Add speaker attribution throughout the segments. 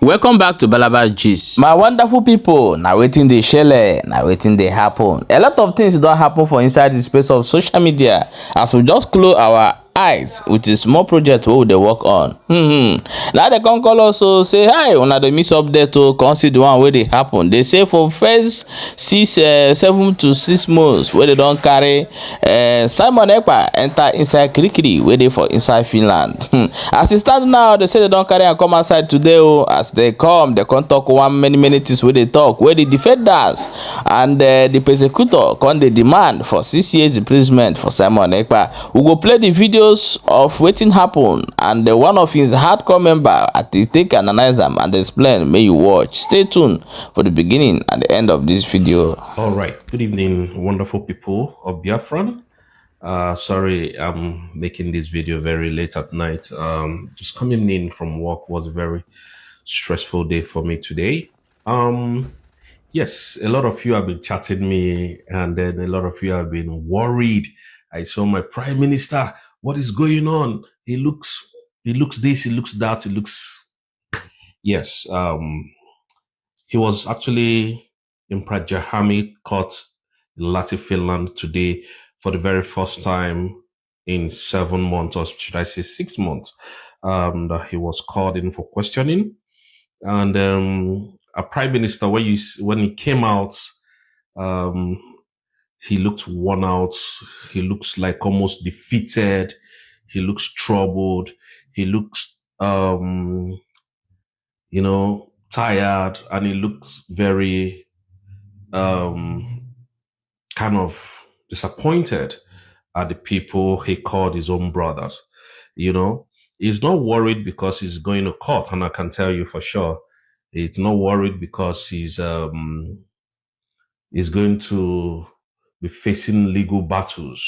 Speaker 1: Welcome back to Balaba Gist. My wonderful people, now wetin dey shele, now wetin dey happen. A lot of things don happen for inside the space of social media as we just close our eyes with a small project wey we dey work on. Now they come call us say hi, una dey miss update o, come see the one wey dey happen. They say for first 7 to 6 months wey they don carry Simon Ekpa enter inside Kirikiri wey dey for inside Finland. As e stand now, they say they don carry am come outside today o. As they come talk one many things wey they talk, wey the defenders and the prosecutor come dey demand for 6 years imprisonment for Simon Ekpa. We go play the videos of wetin happen and one of his hardcore member at the take analyze them and explain. May you watch. Stay tuned for the beginning and the end of this video.
Speaker 2: All right, good evening, wonderful people of Biafran. Sorry, I'm making this video very late at night. Just coming in from work was a very stressful day for me today. Yes, a lot of you have been chatting me, and then a lot of you have been worried. I saw my prime minister. What is going on? He looks this, he looks that, he looks. Yes, he was actually in Prajahami court in Lahti, Finland today for the very first time in 7 months, or should I say 6 months. That he was called in for questioning. And a prime minister, when he came out, he looked worn out. He looks like almost defeated. He looks troubled. He looks, tired, and he looks very, kind of disappointed at the people he called his own brothers. He's not worried because he's going to court, and I can tell you for sure, he's not worried because he's going to be facing legal battles.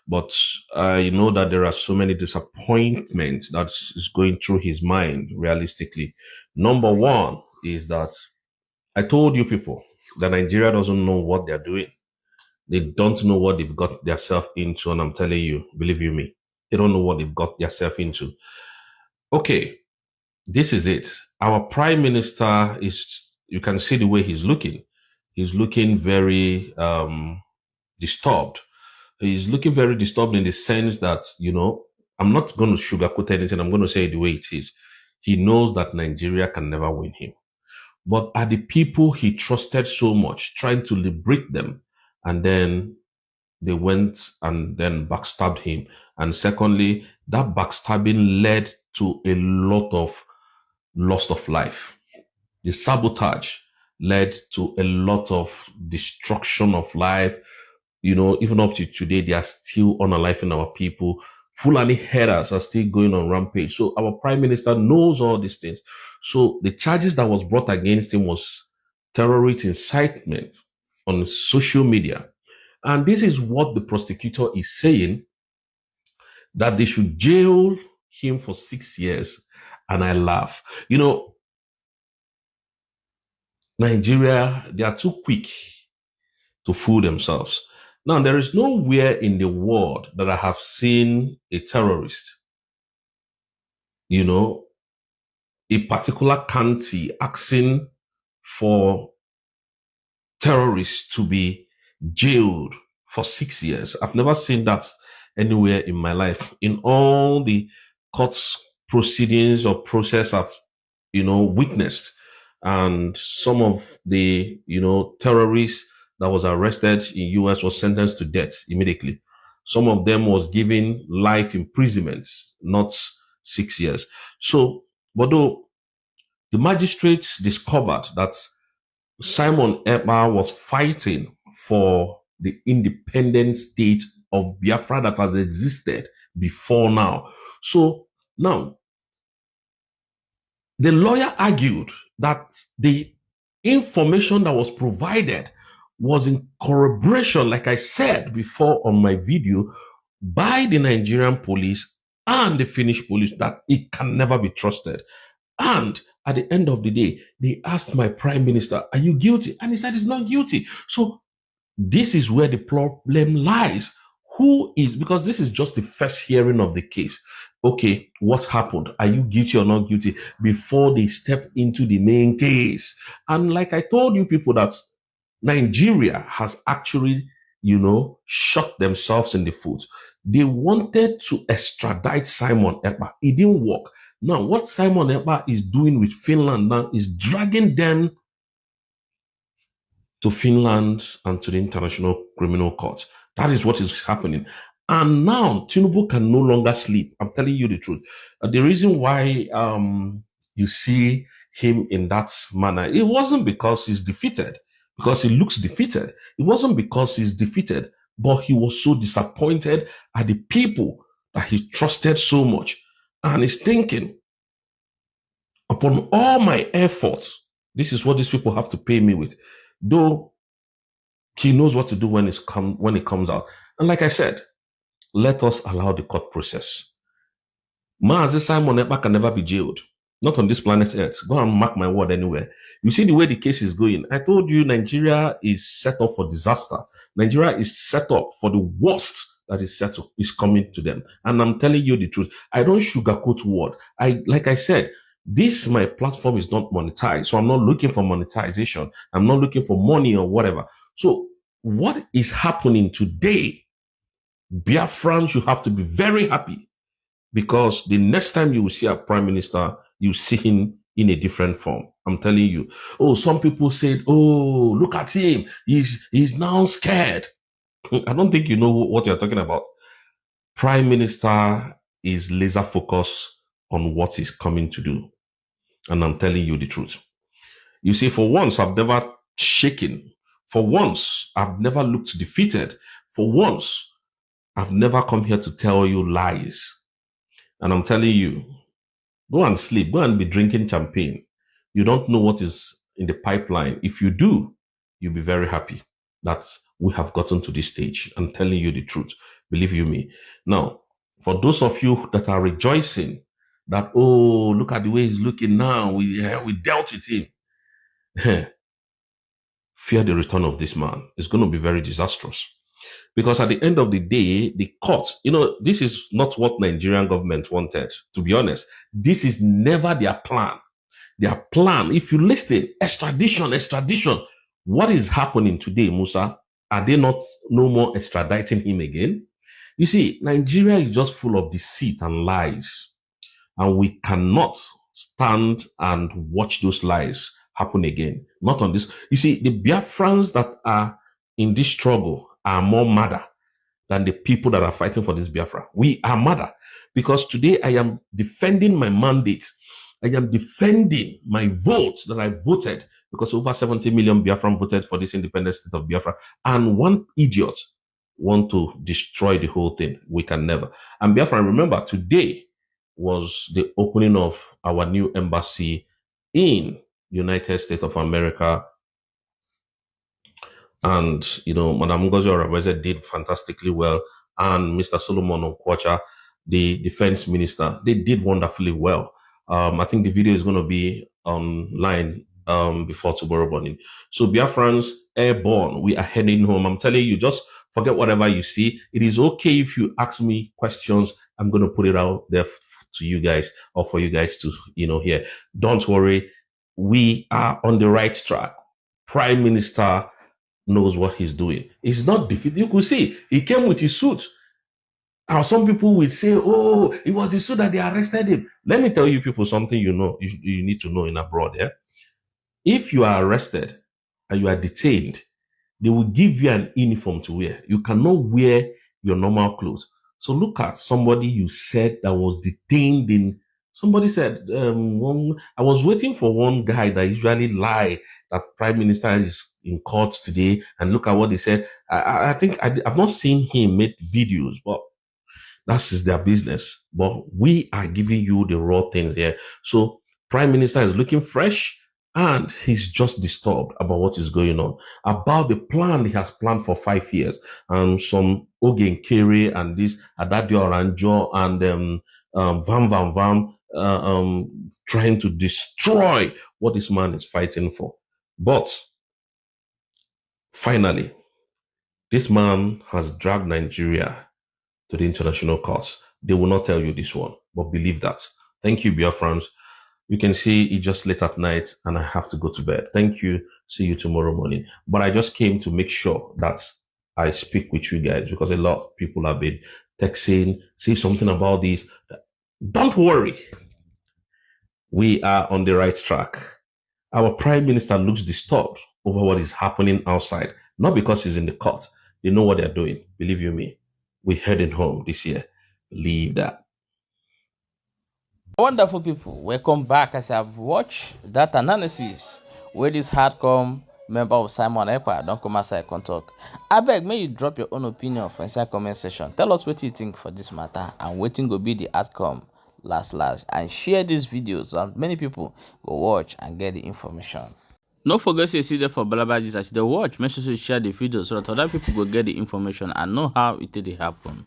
Speaker 2: But I know that there are so many disappointments that is going through his mind realistically. Number one is that I told you people that Nigeria doesn't know what they're doing. They don't know what they've got themselves into, and I'm telling you, believe you me, they don't know what they've got themselves into. Okay, this is it. Our prime minister you can see the way he's looking. He's looking very disturbed. He's looking very disturbed in the sense that, I'm not going to sugarcoat anything. I'm going to say it the way it is. He knows that Nigeria can never win him. But are the people he trusted so much trying to liberate them, and then they went and then backstabbed him? And secondly, that backstabbing led to a lot of loss of life. The sabotage led to a lot of destruction of life. Even up to today, they are still unaliving our people. Fulani headers are still going on rampage. So our prime minister knows all these things. So the charges that was brought against him was terrorist incitement on social media. And this is what the prosecutor is saying, that they should jail him for 6 years. And I laugh. Nigeria, they are too quick to fool themselves. Now, there is nowhere in the world that I have seen a terrorist, a particular county asking for terrorists to be jailed for 6 years. I've never seen that anywhere in my life. In all the court proceedings or process I've, witnessed, and some of the, terrorists that was arrested in US was sentenced to death immediately. Some of them was given life imprisonment, not 6 years. So, but though the magistrates discovered that Simon Ekpa was fighting for the independent state of Biafra that has existed before now. So now, the lawyer argued that the information that was provided was in corroboration, like I said before on my video, by the Nigerian police and the Finnish police, that it can never be trusted. And at the end of the day, they asked my prime minister, are you guilty? And he said he's not guilty. So this is where the problem lies. Who is, because this is just the first hearing of the case. okay, what happened? Are you guilty or not guilty? Before they step into the main case. And like I told you people that Nigeria has actually, shot themselves in the foot. They wanted to extradite Simon Ekpa. It didn't work. Now, what Simon Ekpa is doing with Finland now is dragging them to Finland and to the International Criminal Court. That is what is happening. And now Tinubu can no longer sleep. I'm telling you the truth. The reason why you see him in that manner, it wasn't because he's defeated, because he looks defeated. It wasn't because he's defeated, but he was so disappointed at the people that he trusted so much. And he's thinking, upon all my efforts, this is what these people have to pay me with. Though he knows what to do when it comes out. And like I said, let us allow the court process. Mazi Simon Ekpa can never be jailed. Not on this planet Earth. Go and mark my word anywhere. You see the way the case is going. I told you Nigeria is set up for disaster. Nigeria is set up for the worst that is coming to them. And I'm telling you the truth. I don't sugarcoat word. Like I said, my platform is not monetized. So I'm not looking for monetization. I'm not looking for money or whatever. So what is happening today, Biafrans, you have to be very happy, because the next time you will see a prime minister, you see him in a different form. I'm telling you. Oh, some people said, oh, look at him. He's now scared. I don't think you know what you're talking about. Prime minister is laser focused on what he's coming to do. And I'm telling you the truth. You see, for once, I've never shaken. For once, I've never looked defeated. For once, I've never come here to tell you lies. And I'm telling you, go and sleep. Go and be drinking champagne. You don't know what is in the pipeline. If you do, you'll be very happy that we have gotten to this stage. I'm telling you the truth. Believe you me. Now, for those of you that are rejoicing that, oh, look at the way he's looking now. We dealt with him. Fear the return of this man. It's going to be very disastrous. Because at the end of the day, the court, this is not what Nigerian government wanted, to be honest. This is never their plan. Their plan, if you listen, extradition. What is happening today, Musa? Are they not no more extraditing him again? You see, Nigeria is just full of deceit and lies. And we cannot stand and watch those lies happen again. Not on this. You see, the Biafrans that are in this struggle are more madder than the people that are fighting for this Biafra. We are madder because today I am defending my mandate. I am defending my vote that I voted, because over 70 million Biafran voted for this independent state of Biafra. And one idiot want to destroy the whole thing. We can never. And Biafra, remember, today was the opening of our new embassy in United States of America. And, Madam Ngozi Oraveze did fantastically well. And Mr. Solomon Onkwacha, the defense minister, they did wonderfully well. I think the video is going to be online before tomorrow morning. So Biafrans, airborne, we are heading home. I'm telling you, just forget whatever you see. It is okay if you ask me questions. I'm going to put it out there to you guys, or for you guys to, hear. Don't worry. We are on the right track. Prime Minister knows what he's doing. He's not defeated. You could see he came with his suit. And some people will say, oh, it was his suit that they arrested him. Let me tell you people something you need to know in abroad. Yeah? If you are arrested and you are detained, they will give you an uniform to wear. You cannot wear your normal clothes. So look at somebody you said that was detained in. Somebody said, I was waiting for one guy that usually lie that Prime Minister is in court today, and look at what they said. I think I've not seen him make videos, but that is their business. But we are giving you the raw things here. So Prime Minister is looking fresh, and he's just disturbed about what is going on, about the plan he has planned for 5 years. And some Ogen Kere and this Adadio Oranjo and Vam, trying to destroy what this man is fighting for. But finally, this man has dragged Nigeria to the international courts. They will not tell you this one, but believe that. Thank you, Biafrans. You can see it's just late at night and I have to go to bed. Thank you. See you tomorrow morning. But I just came to make sure that I speak with you guys because a lot of people have been texting, say something about this. Don't worry. We are on the right track. Our prime minister looks disturbed over what is happening outside, not because he's in the court. They know what they're doing. Believe you me, we're heading home this year. Believe that.
Speaker 1: Wonderful people, welcome back. As I've watched that analysis where this hardcore member of Simon Ekpa don't come outside and talk. I beg, may you drop your own opinion for inside comment section. Tell us what you think for this matter and waiting will be the outcome last and share these videos so many people will watch and get the information. No forget to see there for Balabajis as they watch. Make sure to share the video so that other people will get the information and know how it did happen.